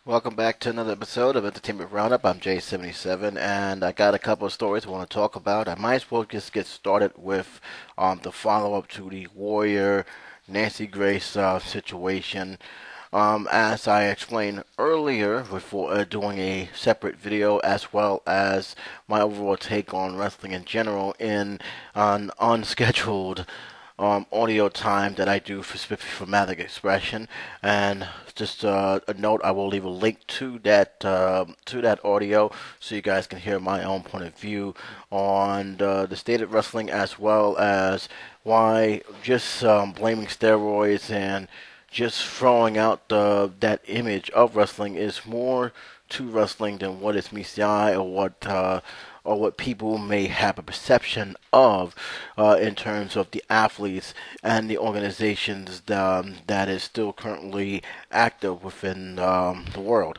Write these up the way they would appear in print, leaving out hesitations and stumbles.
Welcome back to another episode of Entertainment Roundup. I'm J77, and I got a couple of stories I want to talk about. I might as well just get started with the follow-up to the Worrier Nancy Grace situation. As I explained earlier, before doing a separate video, as well as my overall take on wrestling in general in an unscheduled audio time that I do for dramatic expression. And just a note, I will leave a link to that audio so you guys can hear my own point of view on the state of wrestling, as well as why just blaming steroids and just throwing out that image of wrestling is more to wrestling than what is meets the eye, or what people may have a perception of in terms of the athletes and the organizations that is still currently active within the world.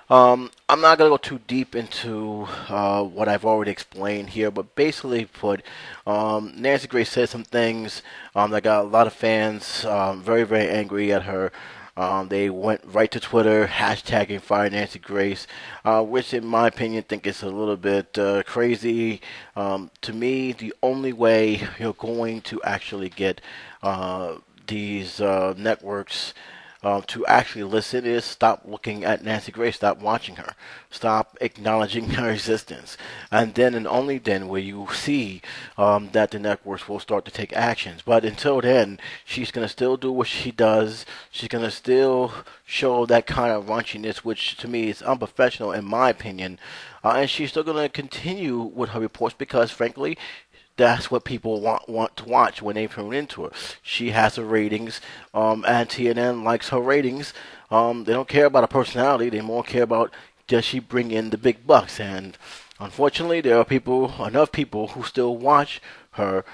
I'm not going to go too deep into what I've already explained here, but basically put, Nancy Grace said some things that got a lot of fans very, very angry at her. They went right to Twitter, hashtagging Fire Nancy Grace, which in my opinion think is a little bit crazy. To me, the only way you're going to actually get these networks to actually listen is stop looking at Nancy Grace, stop watching her, stop acknowledging her existence, and then and only then will you see that the networks will start to take actions. But until then, she's going to still do what she does. She's going to still show that kind of raunchiness, which to me is unprofessional in my opinion, and she's still going to continue with her reports because, frankly, that's what people want to watch when they tune into her. She has her ratings, and TNN likes her ratings. They don't care about her personality. They more care about does she bring in the big bucks. And unfortunately, there are enough people who still watch her,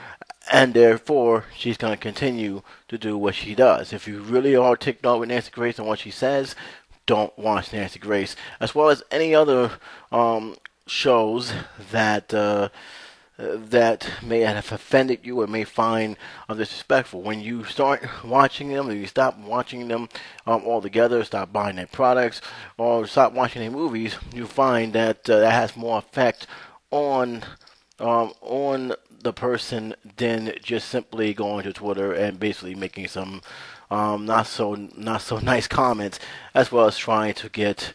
and therefore she's going to continue to do what she does. If you really are ticked off with Nancy Grace and what she says, don't watch Nancy Grace, as well as any other shows that may have offended you or may find disrespectful. When you start watching them, or you stop watching them altogether, stop buying their products, or stop watching their movies, you find that that has more effect on the person than just simply going to Twitter and basically making some not so nice comments, as well as trying to get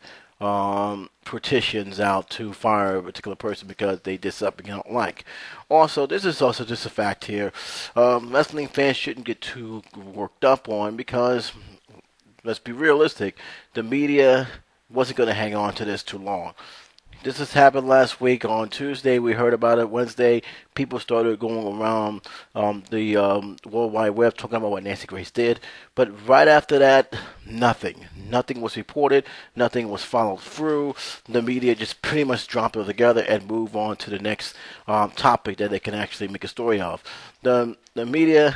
petitions out to fire a particular person because they did something you don't like. Also, this is also just a fact here. Wrestling fans shouldn't get too worked up on because, let's be realistic, the media wasn't going to hang on to this too long. This has happened last week. On Tuesday, we heard about it. Wednesday, people started going around the World Wide Web talking about what Nancy Grace did. But right after that, nothing. Nothing was reported. Nothing was followed through. The media just pretty much dropped it together and move on to the next topic that they can actually make a story of. The media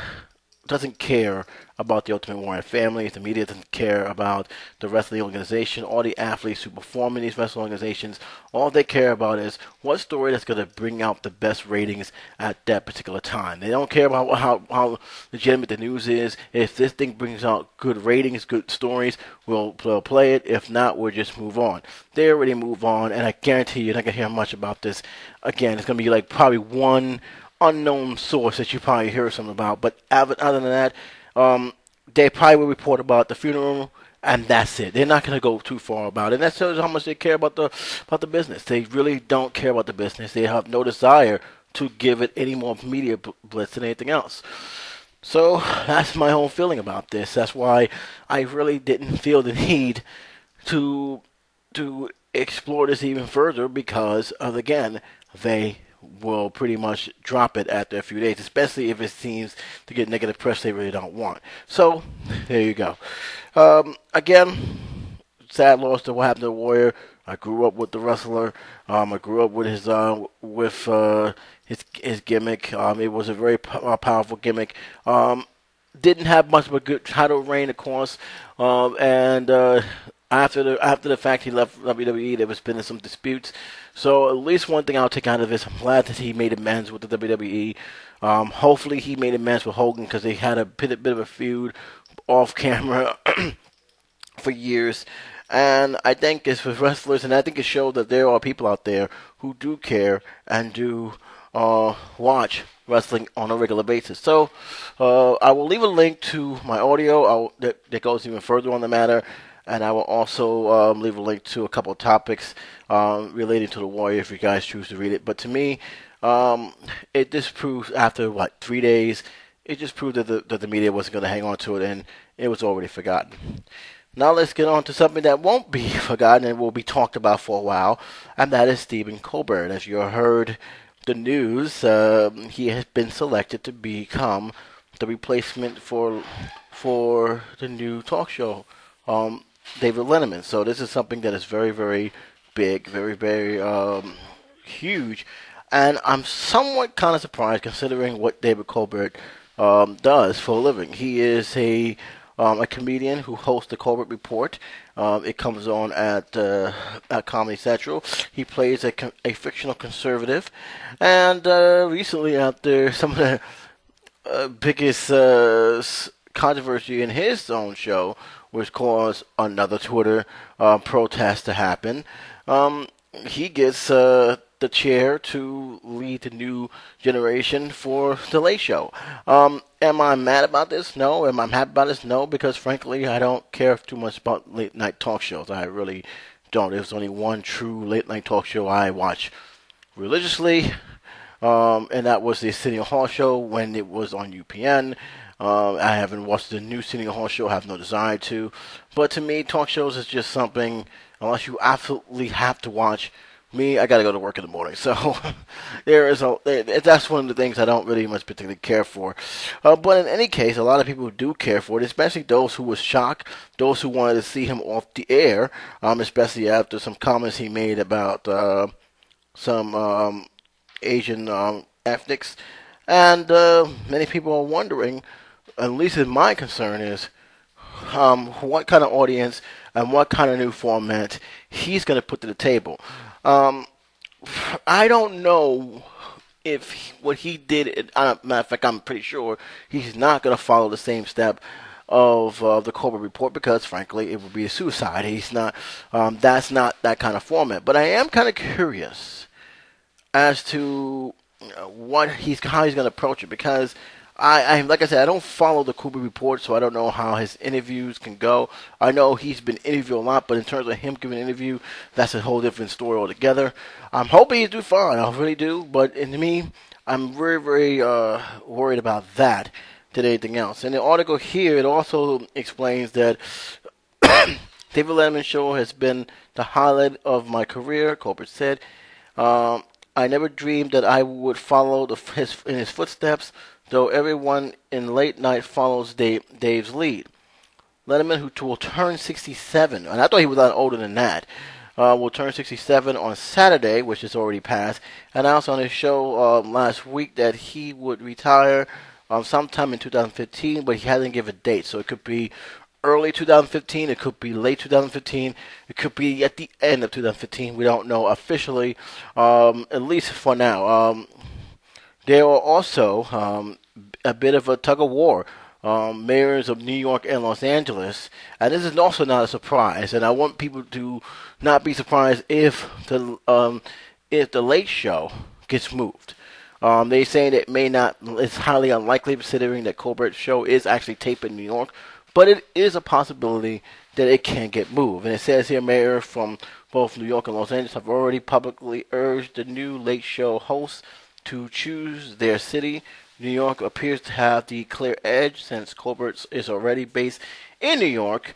doesn't care about the Ultimate Warrior family. The media doesn't care about the wrestling organization or the athletes who perform in these wrestling organizations. All they care about is what story that's going to bring out the best ratings at that particular time. They don't care about how legitimate the news is. If this thing brings out good ratings, good stories, we'll play it. If not, we'll just move on. They already move on, and I guarantee you're not going to hear much about this again. It's going to be like probably one unknown source that you probably hear something about, but other than that, they probably will report about the funeral, and that's it. They're not going to go too far about it. And that shows how much they care about the business. They really don't care about the business. They have no desire to give it any more media blitz than anything else. So that's my whole feeling about this. That's why I really didn't feel the need to explore this even further because again, they will pretty much drop it after a few days, especially if it seems to get negative press they really don't want. So, there you go. Again, sad loss to what happened to the Warrior. I grew up with the wrestler. I grew up with his gimmick. It was a very powerful gimmick. Didn't have much of a good title reign, of course, and after the fact he left WWE, there was been some disputes. So at least one thing I'll take out of this, I'm glad that he made amends with the WWE. Hopefully he made amends with Hogan because they had a bit of a feud off camera for years. And I think it's for wrestlers, and I think it showed that there are people out there who do care and do watch wrestling on a regular basis. So I will leave a link to my audio that goes even further on the matter, and I will also leave a link to a couple of topics relating to the Warrior if you guys choose to read it. But to me, it just proves after 3 days, it just proved that the media wasn't going to hang on to it, and it was already forgotten. Now let's get on to something that won't be forgotten and will be talked about for a while, and that is Stephen Colbert. As you heard the news, he has been selected to become the replacement for the new talk show, David Letterman. So this is something that is very, very big, very, very huge, and I'm somewhat kind of surprised considering what David Colbert does for a living. He is a comedian who hosts the Colbert Report. It comes on at Comedy Central. He plays a fictional conservative, and recently, after some of the biggest controversy in his own show, which caused another Twitter protest to happen, he gets the chair to lead the new generation for the Late Show. Am I mad about this? No. Am I happy about this? No, because frankly, I don't care too much about late night talk shows. I really don't. There's only one true late night talk show I watch religiously, and that was the City Hall show when it was on UPN. I haven't watched the new City Hall show. I have no desire to. But to me, talk shows is just something, unless you absolutely have to watch. Me, I gotta go to work in the morning, so that's one of the things I don't really much particularly care for. But in any case, a lot of people do care for it, especially those who were shocked, those who wanted to see him off the air, especially after some comments he made about some Asian ethnics, and many people are wondering, at least in my concern is, what kind of audience and what kind of new format he's going to put to the table. I don't know if what he did, matter of fact, I'm pretty sure he's not going to follow the same step of the Colbert Report, because frankly it would be a suicide. He's not, that's not that kind of format. But I am kind of curious as to how he's going to approach it, because I like I said, I don't follow the Colbert Report, so I don't know how his interviews can go. I know he's been interviewed a lot, but in terms of him giving an interview, that's a whole different story altogether. I'm hoping he's doing fine, I really do, but to me, I'm very, very worried about that than anything else. In the article here, it also explains that David Letterman's show has been the highlight of my career, Colbert said. I never dreamed that I would follow in his footsteps, though everyone in late night follows Dave's lead. Letterman, who will turn 67, and I thought he was a lot older than that, will turn 67 on Saturday, which is already passed, announced on his show last week that he would retire sometime in 2015, but he hasn't given a date, so it could be early 2015, it could be late 2015, it could be at the end of 2015. We don't know officially, at least for now. There are also a bit of a tug of war. Mayors of New York and Los Angeles, and this is also not a surprise. And I want people to not be surprised if the Late Show gets moved. They say that it may not. It's highly unlikely, considering that Colbert's show is actually taped in New York, but it is a possibility that it can get moved. And it says here, mayors from both New York and Los Angeles have already publicly urged the new Late Show hosts to choose their city. New York appears to have the clear edge since Colbert is already based in New York,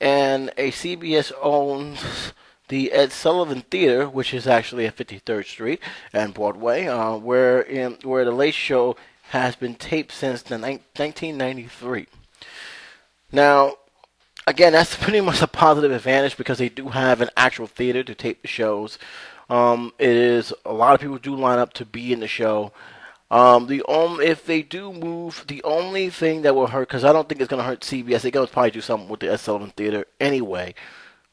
and a CBS owns the Ed Sullivan Theater, which is actually at 53rd Street and Broadway, where the Late Show has been taped since 1993. Now, again, that's pretty much a positive advantage because they do have an actual theater to tape the shows. It is a lot of people do line up to be in the show. If they do move, the only thing that will hurt, because I don't think it's going to hurt CBS, they're going to probably do something with the Ed Sullivan Theater anyway.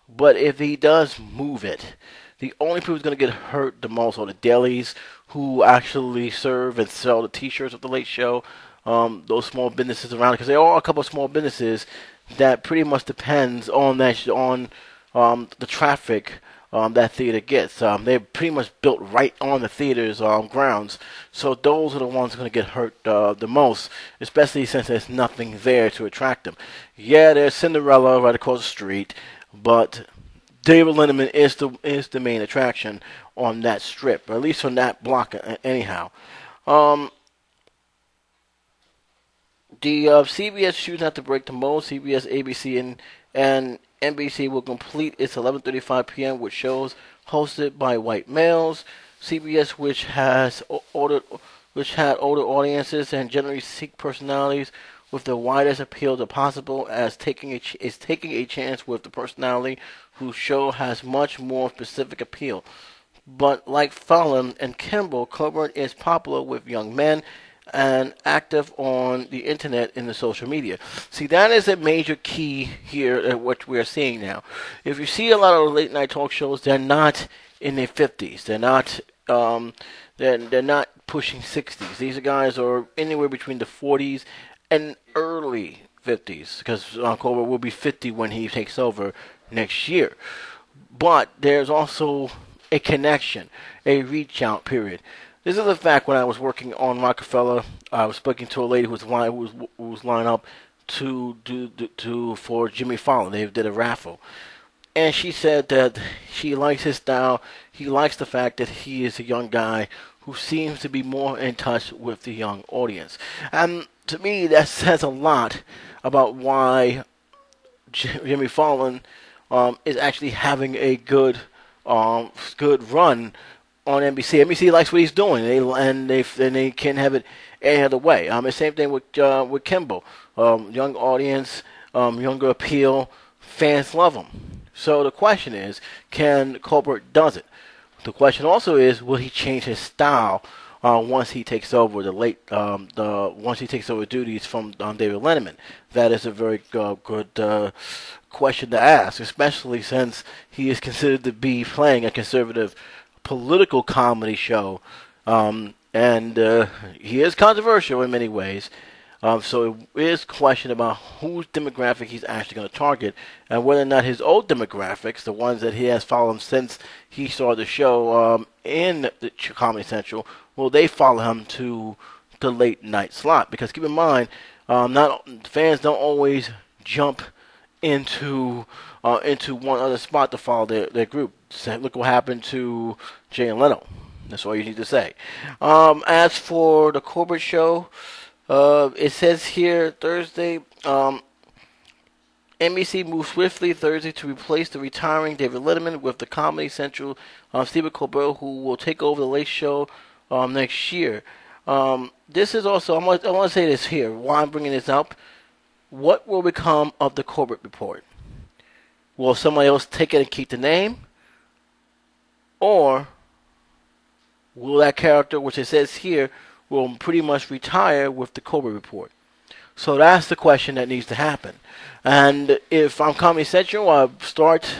But if he does move it, the only people who's going to get hurt the most are the delis who actually serve and sell the T-shirts of the Late Show. Those small businesses around it, because there are a couple of small businesses that pretty much depends on the traffic that theater gets. They're pretty much built right on the theater's grounds, so those are the ones going to get hurt the most, especially since there's nothing there to attract them. Yeah, there's Cinderella right across the street, but David Letterman is the main attraction on that strip, or at least on that block, anyhow. Um, the CBS choose not to break the mold. CBS, ABC, and NBC will complete its 11:35 p.m. with shows hosted by white males. CBS, which had older audiences and generally seek personalities with the widest appeal to possible, is taking a chance with the personality whose show has much more specific appeal. But like Fallon and Kimball, Colbert is popular with young men and active on the internet in the social media. See, that is a major key here at what we're seeing now. If you see a lot of late night talk shows, they're not in their 50s. They're not pushing 60s. These guys are anywhere between the 40s and early 50s, because Colbert will be 50 when he takes over next year. But there's also a connection, a reach out period. This is a fact. When I was working on Rockefeller, I was speaking to a lady who was lined up for Jimmy Fallon. They did a raffle, and she said that she likes his style. He likes the fact that he is a young guy who seems to be more in touch with the young audience. And to me, that says a lot about why Jimmy Fallon is actually having a good run on NBC. NBC likes what he's doing, they can't have it any other way. The same thing with Kimball. Young audience, younger appeal, fans love him. So the question is, can Colbert does it? The question also is, will he change his style once he takes over once he takes over duties from David Letterman? That is a very good question to ask, especially since he is considered to be playing a conservative political comedy show, and he is controversial in many ways. So it is a question about whose demographic he's actually going to target, and whether or not his old demographics, the ones that he has followed since he saw the show in the Comedy Central, will they follow him to the late night slot? Because keep in mind, not fans don't always jump into one other spot to follow their group. So look what happened to Jay and Leno. That's all you need to say. As for the Colbert Show, it says here Thursday, NBC moved swiftly Thursday to replace the retiring David Letterman with the Comedy Central Stephen Colbert, who will take over the Late Show next year. This is also, I want to say this here, why I'm bringing this up. What will become of the Colbert Report? Will somebody else take it and keep the name? Or will that character, which it says here, will pretty much retire with the Colbert Report? So that's the question that needs to happen. And if I'm Comedy Central, I'll start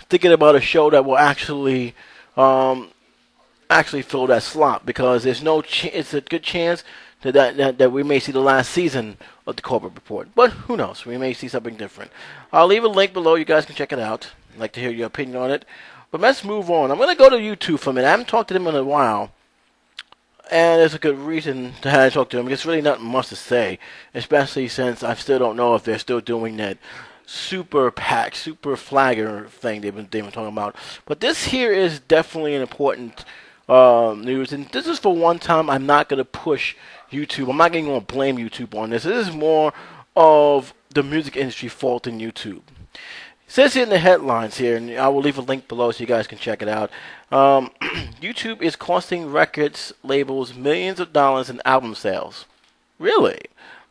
thinking about a show that will actually fill that slot, because there's it's a good chance that we may see the last season of the Colbert Report. But who knows? We may see something different. I'll leave a link below. You guys can check it out. I'd like to hear your opinion on it. But let's move on. I'm going to go to YouTube for a minute. I haven't talked to them in a while, and there's a good reason to have to talk to them. There's really not much to say, especially since I still don't know if they're still doing that super pack, super flagger thing they've been talking about. But this here is definitely an important news, and this is for one time I'm not going to push YouTube. I'm not going to blame YouTube on this. This is more of the music industry faulting YouTube. It says here in the headlines here, and I will leave a link below so you guys can check it out. YouTube is costing records labels millions of dollars in album sales. Really?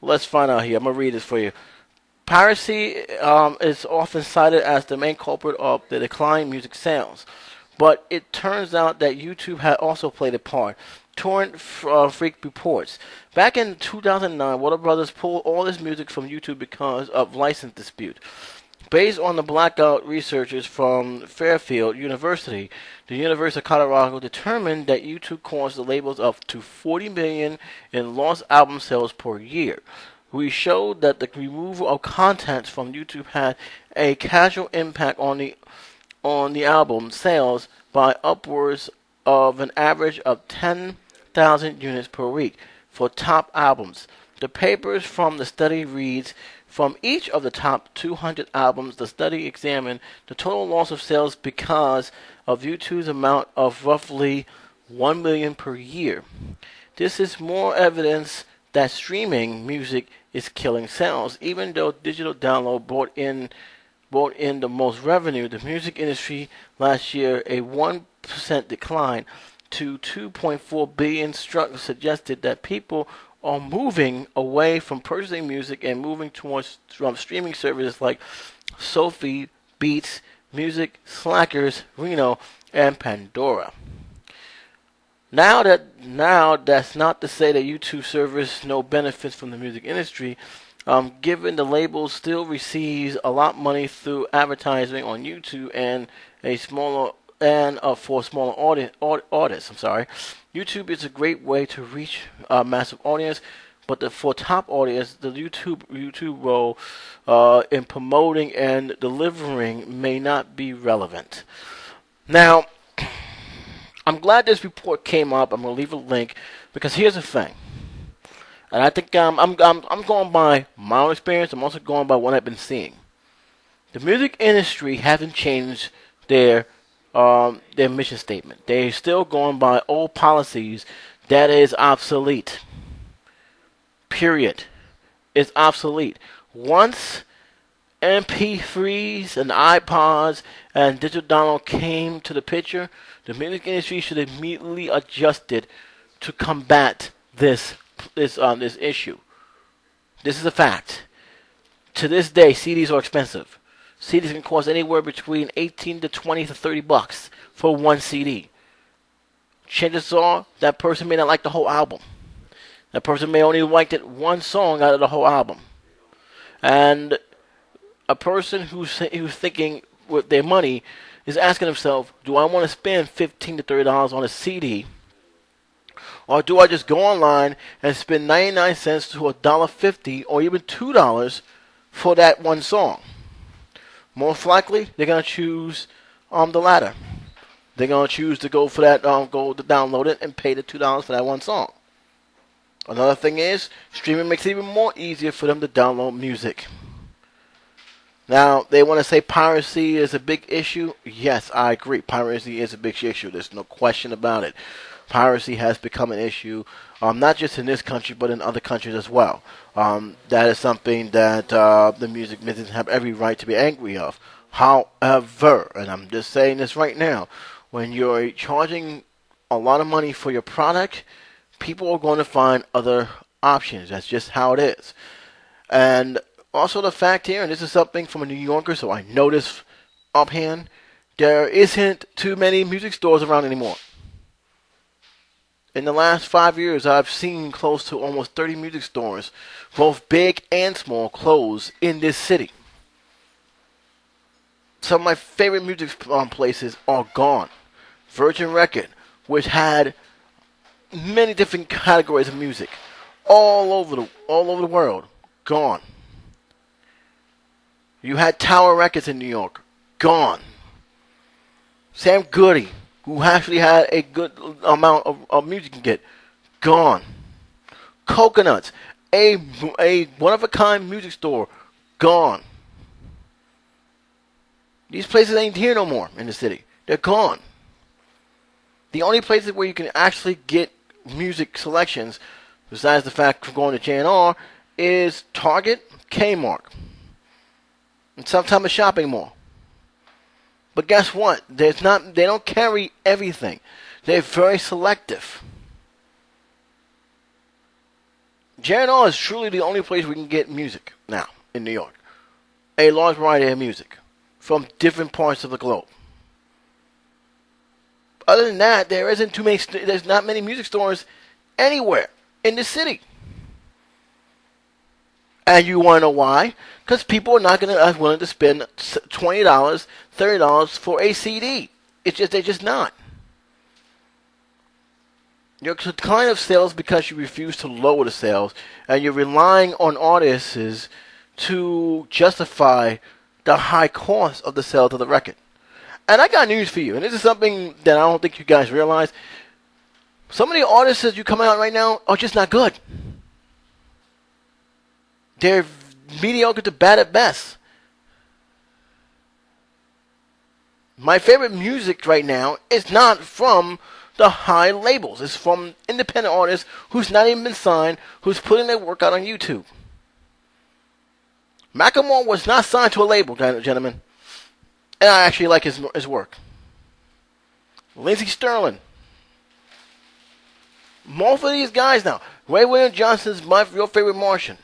Let's find out here. I'm going to read this for you. Piracy is often cited as the main culprit of the decline in music sales. But it turns out that YouTube had also played a part. Torrent Freak reports. Back in 2009, Warner Brothers pulled all this music from YouTube because of license dispute. Based on the blackout, researchers from Fairfield University, the University of Colorado determined that YouTube caused the labels up to $40 million in lost album sales per year, We showed that the removal of content from YouTube had a casual impact on the album sales by upwards of an average of 10,000 units per week for top albums. The papers from the study reads, from each of the top 200 albums, the study examined the total loss of sales because of YouTube's amount of roughly 1 million per year. This is more evidence that streaming music is killing sales. Even though digital download brought in the most revenue, the music industry last year, a 1% decline to 2.4 billion struck suggested that people are moving away from purchasing music and moving towards streaming services like Sophie, Beats, Music, Slackers, Reno, and Pandora. Now that's not to say that YouTube servers no benefits from the music industry, given the label still receives a lot of money through advertising on YouTube and for smaller artists. YouTube is a great way to reach a massive audience, but for top audience, the YouTube role in promoting and delivering may not be relevant. Now, I'm glad this report came up. I'm gonna leave a link because here's the thing, and I think I'm going by my own experience. I'm also going by what I've been seeing. The music industry hasn't changed their mission statement. They're still going by old policies that is obsolete. Period. It's obsolete. Once MP3s and iPods and digital download came to the picture, the music industry should immediately adjust it to combat this issue. This is a fact. To this day, CDs are expensive. CDs can cost anywhere between 18 to 20 to 30 bucks for one CD. Chances are that person may not like the whole album. That person may only like that one song out of the whole album. And a person who's thinking with their money is asking themselves, do I want to spend $15 to $30 on a CD, or do I just go online and spend 99 cents to $1.50 or even $2 for that one song? Most likely, they're gonna choose the latter. They're gonna choose to go for that, go to download it and pay the $2 for that one song. Another thing is, streaming makes it even more easier for them to download music. Now, they want to say piracy is a big issue. Yes, I agree. Piracy is a big issue. There's no question about it. Piracy has become an issue, not just in this country, but in other countries as well. That is something that the music business have every right to be angry of. However, and I'm just saying this right now, when you're charging a lot of money for your product, people are going to find other options. That's just how it is. And also the fact here, and this is something from a New Yorker, so I know this offhand, there isn't too many music stores around anymore. In the last 5 years, I've seen close to almost 30 music stores, both big and small, close in this city. Some of my favorite music places are gone. Virgin Record, which had many different categories of music, all over the world, gone. You had Tower Records in New York, gone. Sam Goody, who actually had a good amount of music you can get, gone. Coconuts, a one-of-a-kind music store, gone. These places ain't here no more in the city. They're gone. The only places where you can actually get music selections, besides the fact of going to J&R, is Target, Kmart, and sometimes a shopping mall. But guess what? They don't carry everything. They're very selective. J&R is truly the only place we can get music now in New York. A large variety of music from different parts of the globe. Other than that, there's not many music stores anywhere in the city. And you want to know why? Because people are not going to be willing to spend $20, $30 for a CD. They're just not. You're declining of sales because you refuse to lower the sales, and you're relying on artists to justify the high cost of the sales of the record. And I got news for you, and this is something that I don't think you guys realize. Some of the artists that you coming out right now are just not good. They're mediocre to bad at best. My favorite music right now is not from the high labels. It's from independent artists who's not even been signed, who's putting their work out on YouTube. Macklemore was not signed to a label, gentlemen. And I actually like his work. Lindsey Sterling. Most of these guys now. Ray William Johnson's your favorite Martian.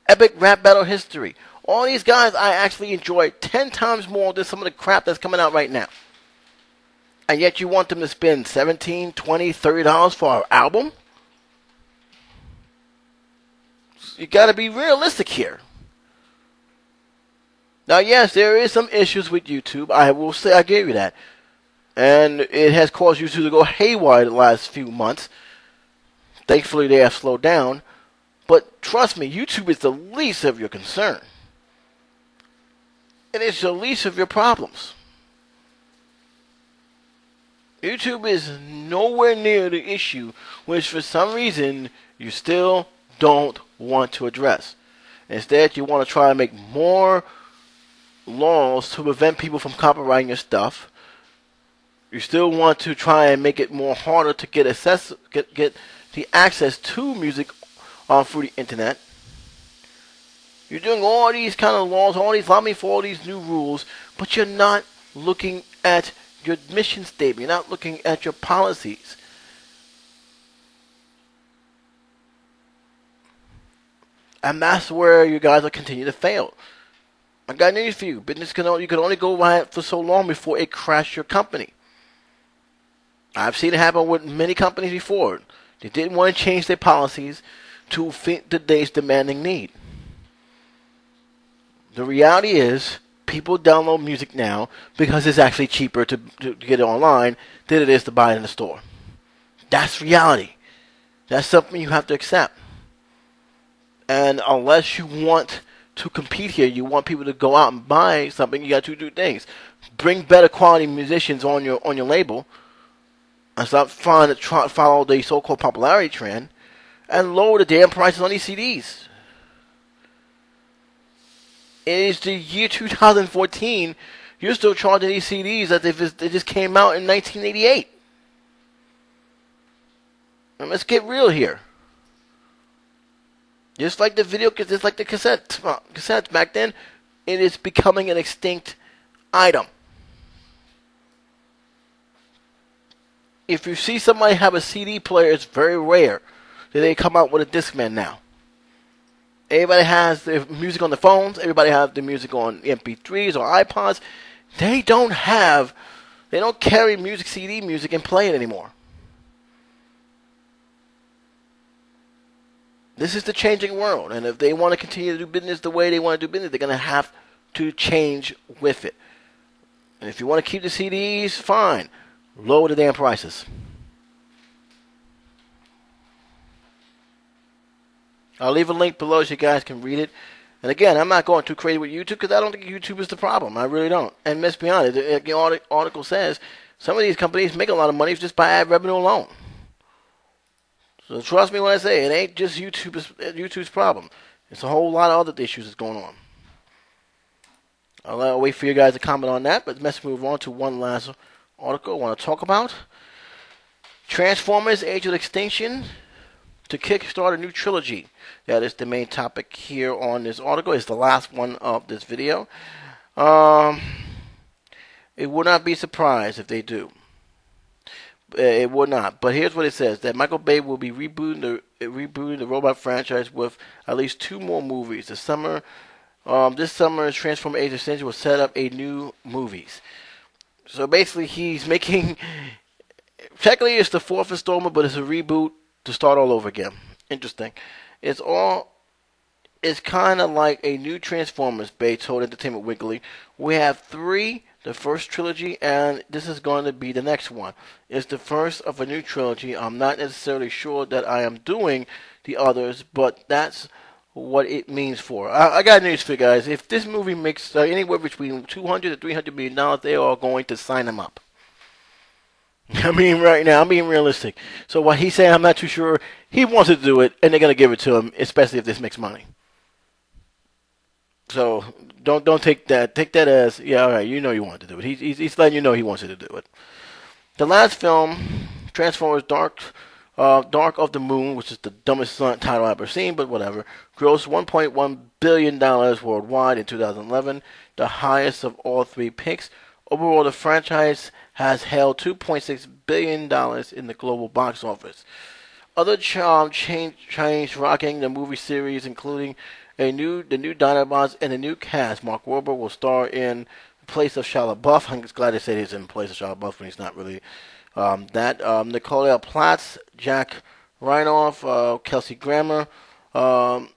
Epic rap battle history. All these guys I actually enjoy 10 times more than some of the crap that's coming out right now. And yet you want them to spend $17, $20, $30 for an album? You got to be realistic here. Now, yes, there is some issues with YouTube. I will say I gave you that. And it has caused YouTube to go haywire the last few months. Thankfully, they have slowed down. But trust me, YouTube is the least of your concern. It is the least of your problems. YouTube is nowhere near the issue which for some reason you still don't want to address. Instead, you want to try to make more laws to prevent people from copyrighting your stuff. You still want to try and make it more harder to get the access to music through the internet. You're doing all these kind of laws, all these lobbying for all these new rules, but you're not looking at your mission statement. You're not looking at your policies. And that's where you guys will continue to fail. I got news for you. Business you can only go by it for so long before it crashes your company. I've seen it happen with many companies before. They didn't want to change their policies to fit today's demanding need. The reality is, people download music now because it's actually cheaper to get it online than it is to buy it in the store. That's reality. That's something you have to accept. And unless you want to compete here, you want people to go out and buy something, you got to do things. Bring better quality musicians on your label, and stop trying to follow the so-called popularity trend, and lower the damn prices on these CDs. It is the year 2014. You're still charging these CDs as if they just came out in 1988. And let's get real here. Just like the just like the cassettes back then, it is becoming an extinct item. If you see somebody have a CD player, it's very rare that they come out with a Discman now. Everybody has their music on the phones. Everybody has their music on MP3s or iPods. They don't carry CD music and play it anymore. This is the changing world, and if they want to continue to do business the way they want to do business, they're going to have to change with it. And if you want to keep the CDs, fine. Lower the damn prices. I'll leave a link below so you guys can read it. And again, I'm not going too crazy with YouTube because I don't think YouTube is the problem. I really don't. And let's be honest, the article says some of these companies make a lot of money just by ad revenue alone. So trust me when I say it ain't just YouTube's problem. It's a whole lot of other issues that's going on. I'll wait for you guys to comment on that, but let's move on to one last article I want to talk about. Transformers: Age of Extinction to kickstart a new trilogy. That is the main topic here on this article. It's the last one of this video. It would not be surprised if they do. It would not. But here's what it says: that Michael Bay will be rebooting the robot franchise with at least 2 more movies. This summer's Transformers: Age of Extinction will set up a new movies. So basically, he's making. Technically, it's the 4th installment, but it's a reboot to start all over again. Interesting. It's all is kind of like a new Transformers based Total Entertainment Weekly. We have three, the first trilogy, and this is going to be the next one. It's the first of a new trilogy. I'm not necessarily sure that I am doing the others, but that's what it means for. I got news for you guys. If this movie makes anywhere between $200 to $300 million, they are going to sign him up. I mean, right now, I'm being realistic. So what he's saying, I'm not too sure. He wants to do it, and they're going to give it to him, especially if this makes money. So don't take that. Take that as, yeah, all right, you know you want to do it. He's letting you know he wants you to do it. The last film, Transformers Dark of the Moon, which is the dumbest title I've ever seen, but whatever, grossed $1.1 billion worldwide in 2011, the highest of all three picks. Overall, the franchise has held $2.6 billion in the global box office. Other change rocking the movie series, including the new Dinobots and a new cast. Mark Wahlberg will star in place of Shia LaBeouf. I'm just glad they said he's in place of Shia LaBeouf when he's not really that. Nicola Platz, Jack Renoff, Kelsey Grammer, Stanley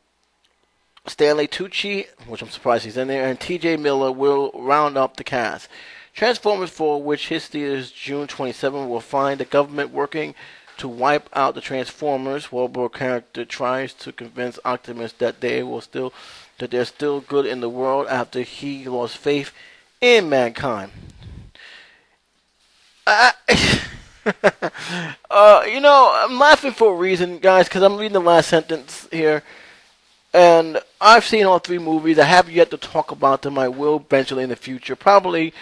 Tucci, which I'm surprised he's in there, and T.J. Miller will round up the cast. Transformers 4, which hits theaters June 27, will find the government working to wipe out the Transformers. Wahlberg character tries to convince Optimus that they're still good in the world after he lost faith in mankind. I'm laughing for a reason, guys, because I'm reading the last sentence here. And I've seen all three movies. I have yet to talk about them. I will eventually in the future. Probably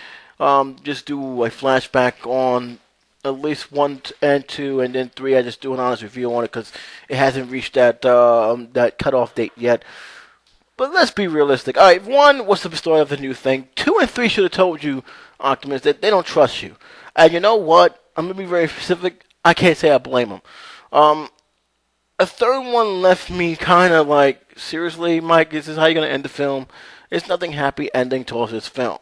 just do a flashback on at least 1 and 2, and then 3. I just do an honest review on it because it hasn't reached that cutoff date yet. But let's be realistic. All right, 1, what's the story of the new thing? 2 and 3 should have told you, Optimus, that they don't trust you. And you know what? I'm going to be very specific. I can't say I blame them. A third one left me kind of like, seriously, Mike, this is how you're going to end the film? It's nothing happy ending towards this film.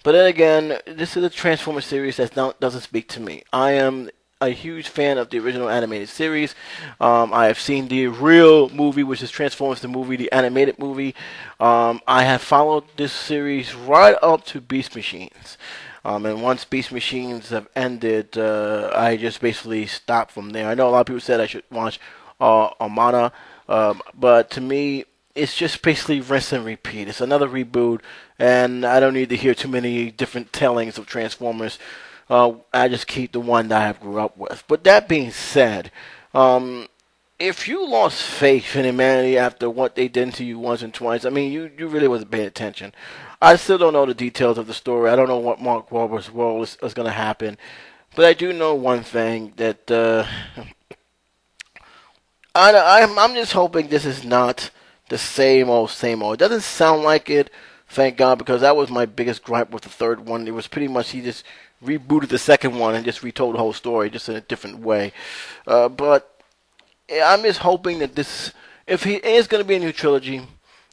But then again, this is a Transformers series that doesn't speak to me. I am a huge fan of the original animated series. I have seen the real movie, which is Transformers the movie, the animated movie. I have followed this series right up to Beast Machines. And once Beast Machines have ended, I just basically stopped from there. I know a lot of people said I should watch Armada, but to me, it's just basically rinse and repeat. It's another reboot, and I don't need to hear too many different tellings of Transformers. I just keep the one that I grew up with. But that being said, if you lost faith in humanity after what they did to you once and twice, I mean, you really wasn't paying attention. I still don't know the details of the story. I don't know what Mark Wahlberg's role is going to happen. But I do know one thing, that I'm just hoping this is not the same old, same old. It doesn't sound like it, thank God, because that was my biggest gripe with the third one. It was pretty much he just rebooted the second one and just retold the whole story, just in a different way. But I'm just hoping that this, if he is going to be a new trilogy,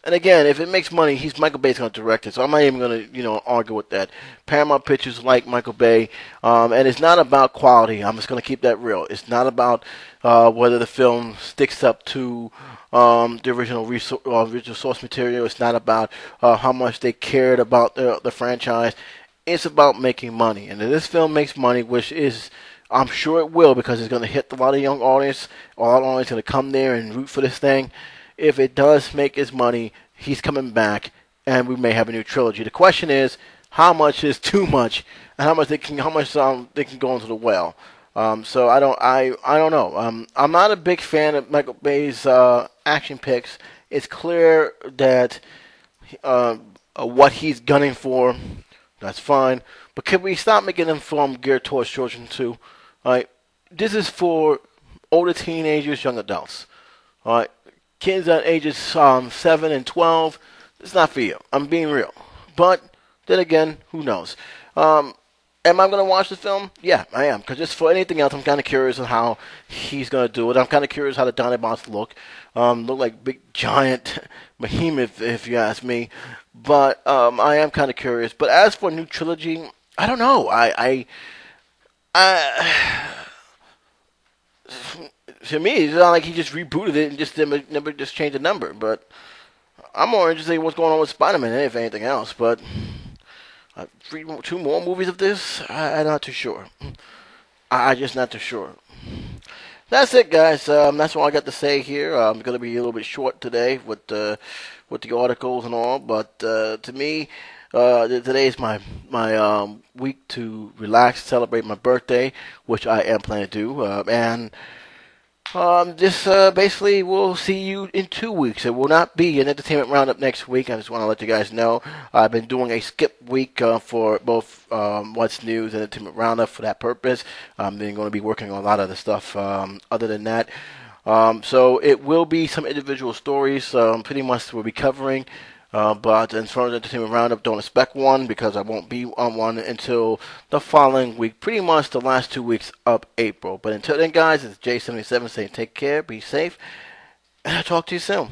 and again, if it makes money, Michael Bay's going to direct it, so I'm not even going to, argue with that. Paramount Pictures like Michael Bay, and it's not about quality. I'm just going to keep that real. It's not about whether the film sticks up to the original source material. It's not about how much they cared about the franchise. It's about making money, and if this film makes money, which is, I'm sure it will, because it's going to hit a lot of young audience. A lot of audience going to come there and root for this thing. If it does make his money, he's coming back, and we may have a new trilogy. The question is, how much is too much, and how much they can go into the well. So I don't know. I'm not a big fan of Michael Bay's action picks. It's clear that what he's gunning for, that's fine. But can we stop making them film geared towards children too? All right, this is for older teenagers, young adults. All right. Kids at ages 7 and 12, it's not for you. I'm being real. But then again, who knows? Am I going to watch the film? Yeah, I am. Because just for anything else, I'm kind of curious on how he's going to do it. I'm kind of curious how the Dinobots look. Look like big, giant behemoth, if you ask me. But I am kind of curious. But as for a new trilogy, I don't know. To me, it's not like he just rebooted it and just never just changed the number. But I'm more interested in what's going on with Spider-Man than if anything else. But two more movies of this, I'm not too sure. I just not too sure. That's it, guys. That's all I got to say here. I'm going to be a little bit short today with the articles and all, but to me, today is my week to relax, celebrate my birthday, which I am planning to do, and just basically, we'll see you in 2 weeks. It will not be an entertainment roundup next week. I just want to let you guys know I've been doing a skip week for both What's News and Entertainment Roundup for that purpose. I'm then going to be working on a lot of the stuff other than that. So it will be some individual stories. Pretty much we'll be covering. But as far as Entertainment Roundup, don't expect one because I won't be on one until the following week, pretty much the last 2 weeks of April. But until then, guys, it's J77 saying take care, be safe, and I'll talk to you soon.